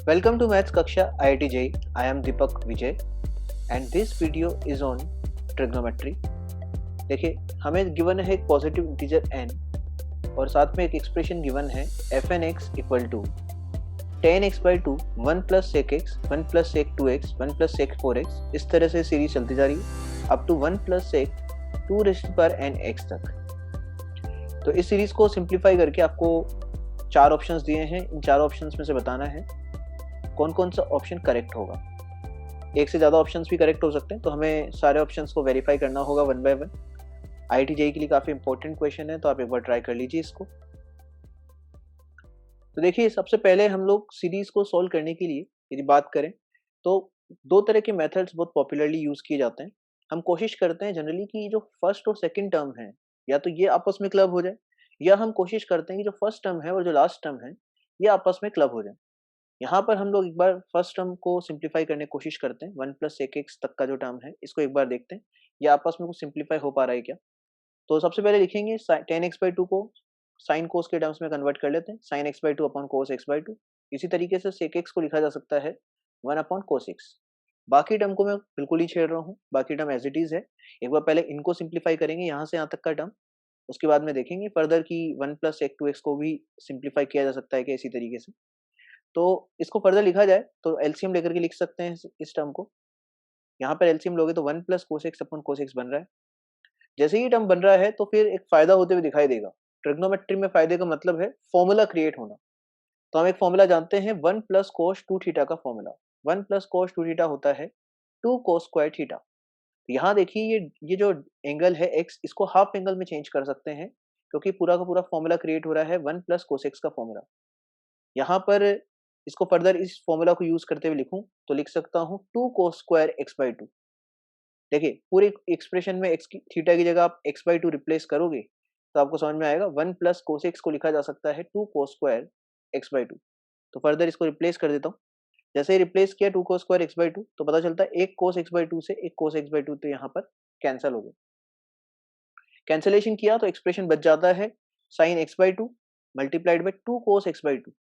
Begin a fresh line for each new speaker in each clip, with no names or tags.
Welcome to Maths Kaksha IIT JEE. I am Deepak Vijay and this video is on trigonometry. देखिए हमें given है एक positive integer n और साथ में एक एक्सप्रेशन गिवन है fnx equal to tan x by 2 1 plus sec x 1 plus sec 2x 1 plus sec 4x. इस तरह से सीरीज चलती जा रही है up to 1 plus sec 2 raised power n x तक. तो इस सीरीज को सिंप्लीफाई करके आपको चार ऑप्शंस दिए हैं. इन चार ऑप्शंस में से बताना है कौन कौन सा ऑप्शन करेक्ट होगा. एक से ज़्यादा ऑप्शंस भी करेक्ट हो सकते हैं, तो हमें सारे ऑप्शंस को वेरीफाई करना होगा one by one. IIT JEE के लिए काफ़ी इंपॉर्टेंट क्वेश्चन है, तो आप एक बार ट्राई कर लीजिए इसको. तो देखिए सबसे पहले हम लोग सीरीज को सॉल्व करने के लिए यदि बात करें तो दो तरह के मेथड्स बहुत पॉपुलरली यूज़ किए जाते हैं. हम कोशिश करते हैं जनरली कि जो फर्स्ट और सेकेंड टर्म है या तो ये आपस में क्लब हो जाए, या हम कोशिश करते हैं कि जो फर्स्ट टर्म है और जो लास्ट टर्म है ये आपस में क्लब हो जाए. यहाँ पर हम लोग एक बार फर्स्ट टर्म को सिंप्लीफाई करने की कोशिश करते हैं. 1 प्लस सेक एक्स तक का जो टर्म है इसको एक बार देखते हैं ये आपस में कुछ सिंप्लीफाई हो पा रहा है क्या. तो सबसे पहले लिखेंगे tan x बाई 2 को साइन कोस के टर्म्स में कन्वर्ट कर लेते हैं. Sine x by 2 upon cos x by 2. इसी तरीके से सेक एक्स को लिखा जा सकता है 1 अपॉन कोस एक्स. बाकी टर्म को मैं बिल्कुल ही छेड़ रहा हूँ, बाकी टर्म एज इट इज है. एक बार पहले इनको सिंप्लीफाई करेंगे यहाँ से यहाँ तक का टर्म, उसके बाद में देखेंगे फर्दर कि 1 प्लस सेक 2x को भी सिंप्लीफाई किया जा सकता है क्या इसी तरीके से. तो इसको फर्दर लिखा जाए तो एलसीएम लेकर के लिख सकते हैं इस टर्म को. यहाँ पर एलसीएम लोगे तो 1 plus cos x upon cos x बन रहा है. जैसे ही टर्म बन रहा है तो फिर एक फायदा होते हुए दिखाई देगा. ट्रिग्नोमेट्री में फायदे का मतलब है फॉर्मूला क्रिएट होना. तो हम एक फॉर्मूला जानते हैं 1 प्लस कोस 2 थीटा का फॉर्मूला. 1 प्लस कोस 2 थीटा होता है 2 कोस स्क्वायर थीटा. यहाँ देखिए ये जो एंगल है एक्स, इसको हाफ एंगल में चेंज कर सकते हैं क्योंकि पूरा का पूरा फॉर्मूला क्रिएट हो रहा है 1 प्लस कोस एक्स का फॉर्मूला. यहाँ पर इसको फर्दर इस फॉर्मूला को यूज करते हुए लिखूं तो लिख सकता हूँ 2 कोस स्क्वायर एक्स बाई 2. देखिए पूरे एक्सप्रेशन में एक्स की थीटा की जगह आप एक्स बाई 2 रिप्लेस करोगे तो आपको समझ में आएगा 1 प्लस कोस एक्स को लिखा जा सकता है 2 कोस स्क्वायर एक्स बाई 2. तो फर्दर इसको रिप्लेस कर देता हूँ. जैसे ही रिप्लेस किया 2 कोस स्क्वायर एक्स बाई 2 तो पता चलता है एक कोस एक्स बाई 2 से एक कोस एक्स बाई 2 तो यहाँ पर कैंसिल हो गया. कैंसिलेशन किया तो एक्सप्रेशन बच जाता है sine x by 2 multiplied by 2 cos x by 2.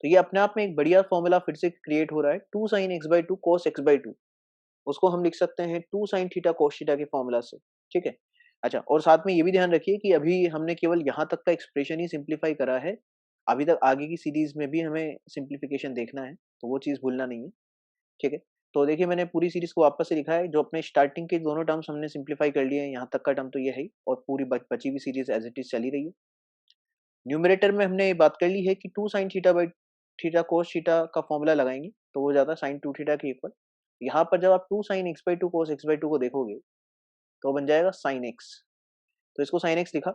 तो ये अपने आप में एक बढ़िया फॉर्मूला फिर से क्रिएट हो रहा है 2 sine x by 2 cos x by 2. उसको हम लिख सकते हैं 2 साइन थीटा कोस थीटा के फॉर्मूला से. ठीक है. अच्छा, और साथ में ये भी ध्यान रखिए कि अभी हमने केवल यहाँ तक का एक्सप्रेशन ही सिंप्लीफाई करा है. अभी तक आगे की सीरीज में भी हमें सिंप्लीफिकेशन देखना है, तो वो चीज़ भूलना नहीं है. ठीक है. तो देखिए मैंने पूरी सीरीज को वापस से लिखा है. जो अपने स्टार्टिंग के दोनों टर्म्स हमने सिंप्लीफाई कर लिए हैं, यहाँ तक का टर्म तो ये है ही, और पूरी बची हुई सीरीज एज इट इज चली रही है. न्यूमरेटर में हमने बात कर ली है कि 2 sine theta by theta cos theta का फॉर्मूला लगाएंगे तो वो जाता है साइन 2 थीटा के इक्वल. यहाँ पर जब आप 2 sine x by 2 cos x by 2 को देखोगे तो बन जाएगा साइन एक्स. तो इसको साइन एक्स लिखा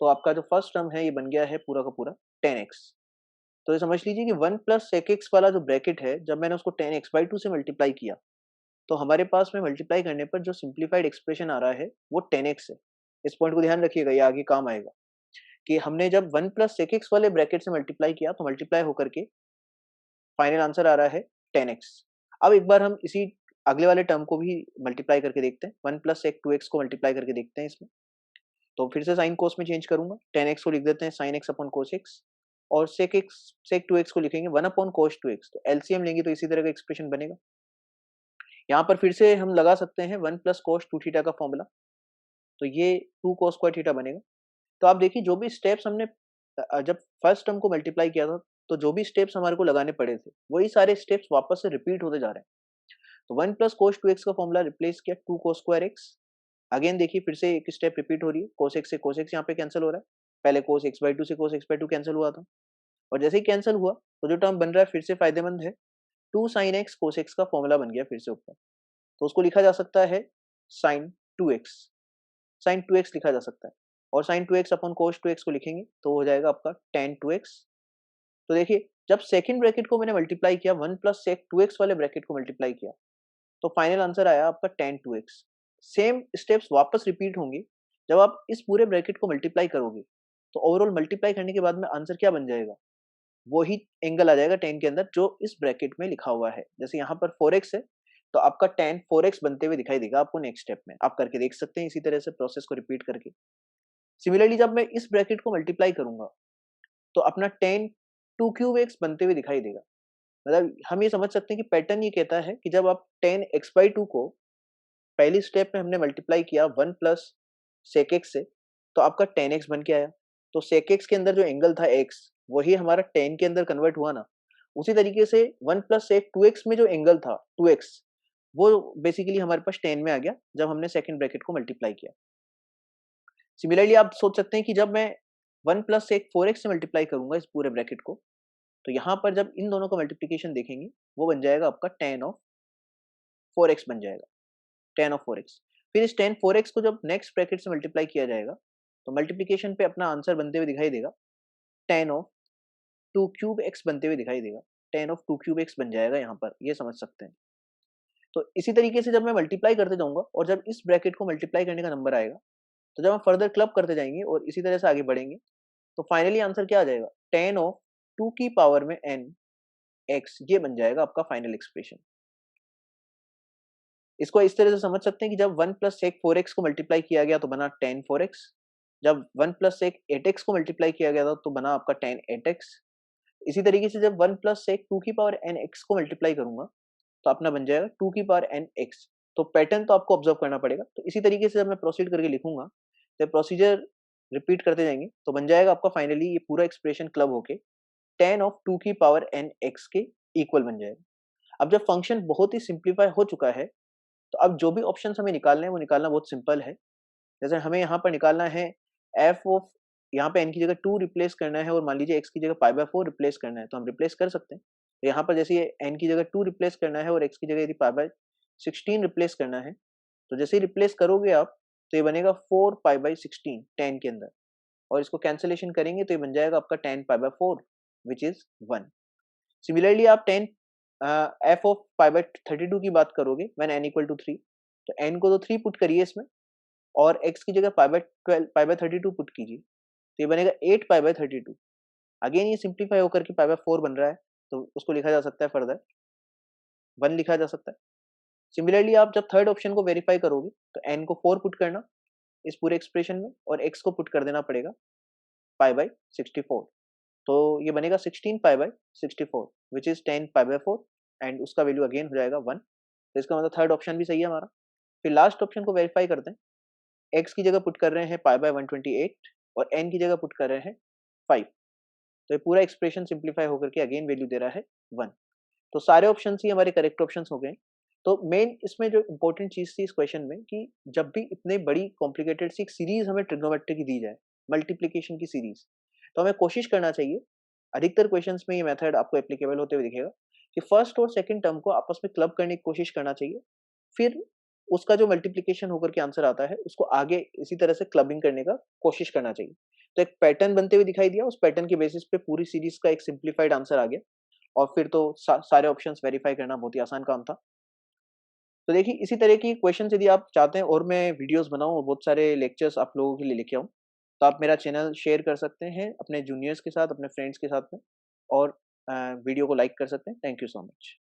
तो आपका जो फर्स्ट टर्म है ये बन गया है पूरा का पूरा टेन एक्स. तो ये समझ लीजिए कि 1 प्लस सेक एक्स वाला जो ब्रैकेट है, जब मैंने उसको टेन एक्स बाई 2 से मल्टीप्लाई किया तो हमारे पास में मल्टीप्लाई करने पर जो सिंप्लीफाइड एक्सप्रेशन आ रहा है वो टेन एक्स है. इस पॉइंट को ध्यान रखिएगा, ये आगे काम आएगा कि हमने जब 1 प्लस सेक एक्स वाले ब्रैकेट से मल्टीप्लाई किया तो मल्टीप्लाई होकर के फाइनल आंसर आ रहा है 10x. अब एक बार हम इसी अगले वाले टर्म को भी मल्टीप्लाई करके देखते हैं. 1 प्लस सेक 2x को मल्टीप्लाई करके देखते हैं इसमें. तो फिर से साइन कोस में चेंज करूंगा. 10x को लिख देते हैं sine x upon cos x, और सेक 2x को लिखेंगे 1 अपॉन कोस 2x. तो एलसीएम लेंगे तो इसी तरह का एक्सप्रेशन बनेगा. यहाँ पर फिर से हम लगा सकते हैं 1 प्लस कोस 2 थीटा का फॉर्मूला, तो ये 2 कोस स्क्वायर थीटा बनेगा. तो आप देखिए जो भी स्टेप्स हमने जब फर्स्ट टर्म को मल्टीप्लाई किया था तो जो भी स्टेप्स हमारे को लगाने पड़े थे वही सारे स्टेप्स वापस से रिपीट होते जा रहे हैं. तो 1 प्लस कोस 2x का फॉर्मूला रिप्लेस किया 2 कोस स्क्वायर एक्स. अगेन देखिए फिर से एक स्टेप रिपीट हो रही है. कोस एक्स से कोस एक्स यहाँ पे कैंसिल हो रहा है. पहले कोस एक्स बाई 2 से कोस एक्स बाई 2 कैंसिल हुआ था, और जैसे ही कैंसिल हुआ तो जो टर्म बन रहा है फिर से फायदेमंद है. 2 साइन एक्स कोस एक्स का फॉर्मूला बन गया फिर से ऊपर. तो उसको लिखा जा सकता है साइन 2x. साइन 2x लिखा जा सकता है, और साइन 2x अपॉन कोस 2x को लिखेंगे तो हो जाएगा आपका tan 2x. तो देखिए जब सेकंड ब्रैकेट को मैंने मल्टीप्लाई किया 1 प्लस सेक 2x वाले ब्रैकेट को मल्टीप्लाई किया तो फाइनल आंसर आया आपका tan 2x. सेम स्टेप्स वापस रिपीट होंगे जब आप इस पूरे ब्रैकेट को मल्टीप्लाई करोगे. तो ओवरऑल मल्टीप्लाई करने के बाद में आंसर क्या बन जाएगा, वही एंगल आ जाएगा tan के अंदर जो इस ब्रैकेट में लिखा हुआ है. जैसे यहाँ पर 4x है तो आपका tan 4x बनते हुए दिखाई देगा आपको नेक्स्ट स्टेप में. आप करके देख सकते हैं इसी तरह से प्रोसेस को रिपीट करके. सिमिलरली जब मैं इस ब्रैकेट को मल्टीप्लाई करूंगा तो अपना tan 2 क्यूब एक्स बनते हुए दिखाई देगा. मतलब हम ये समझ सकते हैं कि पैटर्न ये कहता है कि जब आप 10x/2 को पहली स्टेप में हमने मल्टीप्लाई किया 1 प्लस सेक एक्स से, तो आपका 10x बन के आया। तो सेक एक्स के अंदर जो एंगल था x, वही हमारा 10 के अंदर कन्वर्ट हुआ ना। उसी तरीके से 1 प्लस सेक 2x में जो एंगल था 2x, वो बेसिकली हमारे पास 10 में आ गया जब हमने सेकंड ब्रैकेट को मल्टीप्लाई किया। सिमिलरली आप सोच सकते हैं कि जब मैं 1 प्लस सेक 4x से मल्टीप्लाई करूंगा इस पूरे ब्रैकेट को, तो यहाँ पर जब इन दोनों का मल्टीप्लिकेशन देखेंगे, वो बन जाएगा आपका 10 ऑफ 4x बन जाएगा, 10 ऑफ 4x। फिर इस 10 4x को जब नेक्स्ट ब्रैकेट से मल्टीप्लाई किया जाएगा, तो मल्टीप्लिकेशन पे अपना आंसर बनते हुए दिखाई देगा, 10 ऑफ 2 क्यूब x बनते हुए दिखाई देगा, 10 ऑफ 2 क्यूब x बन जाएगा यहाँ पर, ये समझ सकते हैं। तो इसी तरीके से जब मैं मल्टीप्लाई करते जाऊंगा और जब इस ब्रैकेट को मल्टीप्लाई करने का नंबर आएगा, तो जब हम फर्दर क्लब करते जाएंगे और इसी तरह से आगे बढ़ेंगे, तो फाइनली आंसर क्या आ जाएगा, 10 ऑफ 2 की पावर में n x, ये बन जाएगा आपका फाइनल एक्सप्रेशन। इसको इस तरह से समझ सकते हैं कि जब 1 प्लस सेक 4x को मल्टीप्लाई किया गया तो बना 10 4x, जब 1 प्लस सेक 8x को मल्टीप्लाई किया गया था तो बना आपका 10 8x। इसी तरीके से जब 1 प्लस सेक 2 की पावर n x को मल्टीप्लाई करूंगा, तो अपना बन जाएगा 2 की पावर n x। तो पैटर्न तो आपको ऑब्जर्व करना पड़ेगा। तो इसी तरीके से जब मैं प्रोसीड करके लिखूंगा, तो प्रोसीजर रिपीट करते जाएंगे, तो बन जाएगा आपका फाइनली ये पूरा एक्सप्रेशन क्लब होके 10 ऑफ 2 की पावर n x के इक्वल बन जाएगा। अब जब फंक्शन बहुत ही सिंप्लीफाई हो चुका है, तो अब जो भी ऑप्शंस हमें निकालने हैं वो निकालना बहुत सिंपल है। जैसे हमें यहाँ पर निकालना है एफ ऑफ, यहाँ पे n की जगह 2 रिप्लेस करना है और मान लीजिए x की जगह π/4 रिप्लेस करना है, तो हम रिप्लेस कर सकते हैं। तो यहाँ पर जैसे ये n की जगह 2 रिप्लेस करना है और x की जगह यदि π/16 रिप्लेस करना है, तो जैसे ही रिप्लेस करोगे आप, तो ये बनेगा 4π/16 10 के अंदर, और इसको कैंसिलेशन करेंगे तो ये बन जाएगा आपका 10π/4 विच इज 1। सिमिलरली आप 10 एफ ऑफ π/32 की बात करोगे व्हेन n इक्वल टू 3, तो n को तो 3 पुट करिए इसमें और x की जगह π/32 पुट कीजिए, तो ये बनेगा 8π/32। अगेन ये सिंप्लीफाई होकर के π/4 बन रहा है, तो उसको लिखा जा सकता है फर्दर 1 लिखा जा सकता है। सिमिलरली आप जब थर्ड ऑप्शन को वेरीफाई करोगे, तो n को 4 पुट करना इस पूरे एक्सप्रेशन में और x को पुट कर देना पड़ेगा π/64, तो ये बनेगा 16π/64 विच इज 10π/4 एंड उसका वैल्यू अगेन हो जाएगा 1। तो इसका मतलब थर्ड ऑप्शन भी सही है हमारा। फिर लास्ट ऑप्शन को वेरीफाई करते हैं, x की जगह पुट कर रहे हैं π/128 और n की जगह पुट कर रहे हैं 5, तो ये पूरा एक्सप्रेशन सिंप्लीफाई होकर के अगेन वैल्यू दे रहा है 1। तो सारे ऑप्शन ही हमारे करेक्ट ऑप्शन हो गए। तो मेन इसमें जो इंपॉर्टेंट चीज थी इस क्वेश्चन में कि जब भी इतने बड़ी कॉम्प्लिकेटेड सी एक सीरीज हमें ट्रिग्नोमेट्री की दी जाए, मल्टीप्लीकेशन की सीरीज, तो हमें कोशिश करना चाहिए, अधिकतर क्वेश्चंस में ये मेथड आपको एप्लीकेबल होते हुए दिखेगा, कि फर्स्ट और सेकंड टर्म को आपस में क्लब करने की कोशिश करना चाहिए। फिर उसका जो मल्टीप्लिकेशन होकर के आंसर आता है उसको आगे इसी तरह से क्लबिंग करने का कोशिश करना चाहिए। तो एक पैटर्न बनते हुए दिखाई दिया, उस पैटर्न के बेसिस पे पूरी सीरीज का एक सिंप्लीफाइड आंसर आ गया और फिर तो सारे ऑप्शंस वेरीफाई करना बहुत ही आसान काम था। तो देखिए इसी तरह की क्वेश्चंस यदि आप चाहते हैं और मैं वीडियोस बनाऊं और बहुत सारे लेक्चर्स आप लोगों के लिए लेके आऊं, तो आप मेरा चैनल शेयर कर सकते हैं अपने जूनियर्स के साथ, अपने फ्रेंड्स के साथ में, और वीडियो को लाइक कर सकते हैं। Thank you so much.